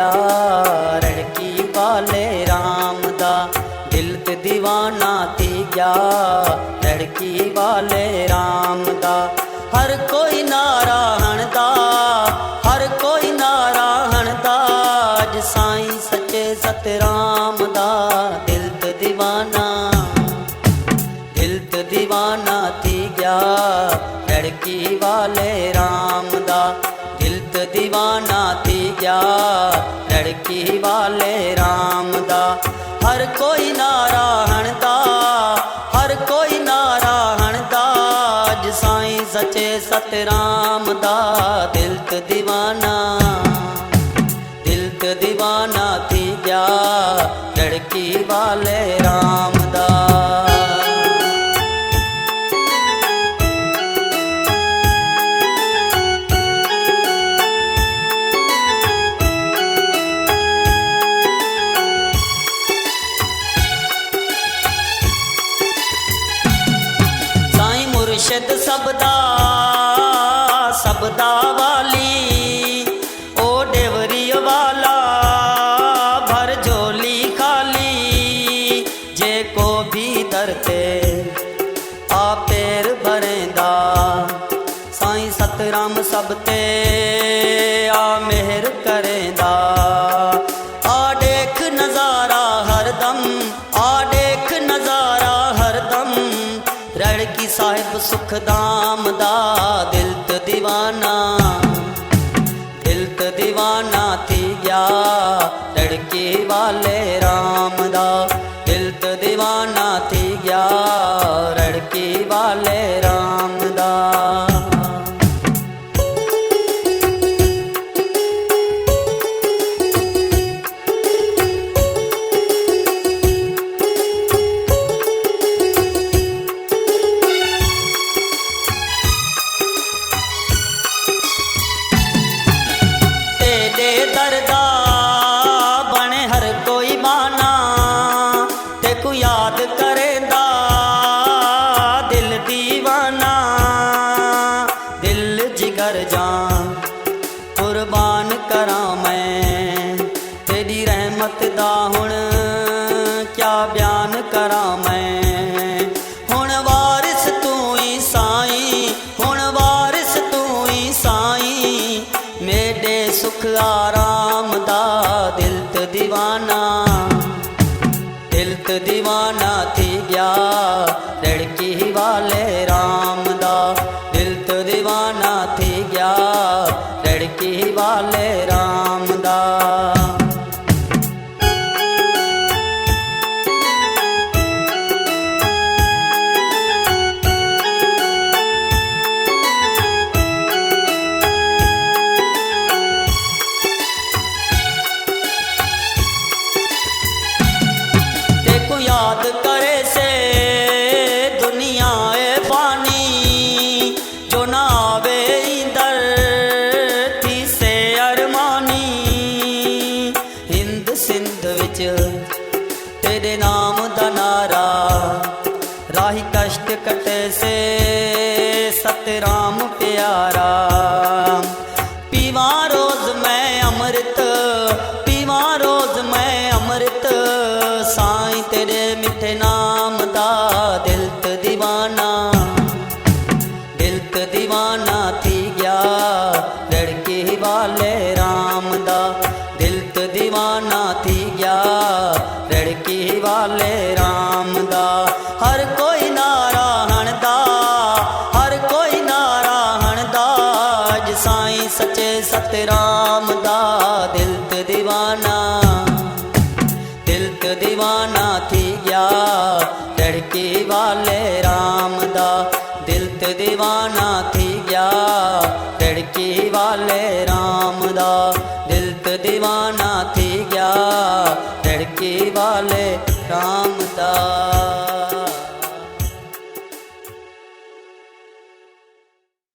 गया रड़की वाले राम दा। दिल ते दीवाना थी गया रड़की वाले राम दा। हर कोई नारायण दा, हर कोई नारायण दा। अज साईं सच्चे सतराम दा। दिल ते दीवाना, दिल ते दीवाना थी गया रड़की वाले राम दा। दिल ते दीवाना थी गया रड़की वाले राम दा। हर कोई नारायण दा, हर कोई नारायण दा। अज साईं सच्चे सतराम दा। दिल ते दीवाना, दिल ते दीवाना थी गया रड़की वाले राम दा। मुर्शिद सबदा, सबदा वाली ओ डेवरी वाला। भर झोली खाली जे को भी दरते आ पैर भरेंदा। साईं सतराम सब ते आ मेहर करेंदा। आ देख नजारा हरदम, आ देख नजारा हरदम। रड़की साहिब सुखदाम दा। दिल ते दीवाना, दिल ते दीवाना थी गया रड़की वाले राम दा। दिल ते दीवाना थी गया रड़की वाले राम दा। दरदा बने हर कोई बाना तेकू याद करेंदा दिल दीवाना। दिल जिगर जान कुर्बान करा मैं तेरी रहमत दा। हुण क्या बयान करा मैं। हुण वारिस तू ही साईं, हुण वारिस तू ही साईं। मेरे सुख आराम दा। दिल ते दीवाना, दिल ते दीवाना थी गया रड़की वाले राम दा। दिल ते दीवाना थी गया रड़की वाले राम दा। याद करे से दुनिया ए पानी जो ना आवे इधर थी से अरमानी। हिंद सिंध विच तेरे नाम दा नारा राही कष्ट कटे से सतराम प्यारा। पीवा रोज मैं अमृत, पीवा रोज मैं अमृत। साईं तेरे मिठे नाम दा। दिल ते दीवाना, दिल ते दीवाना थी गया रड़की वाले राम दा। दिल ते दीवाना थी गया रड़की वाले राम दा। हर कोई नारायण दा, हर कोई नारायण दा। अज साईं सच्चे सतराम दा। दिल ते दीवाना, दिल ते दीवाना थी गया रड़की वाले राम दा। दिल ते दीवाना थी गया रड़की वाले राम दा। दिल ते दीवाना थी गया रड़की वाले राम दा।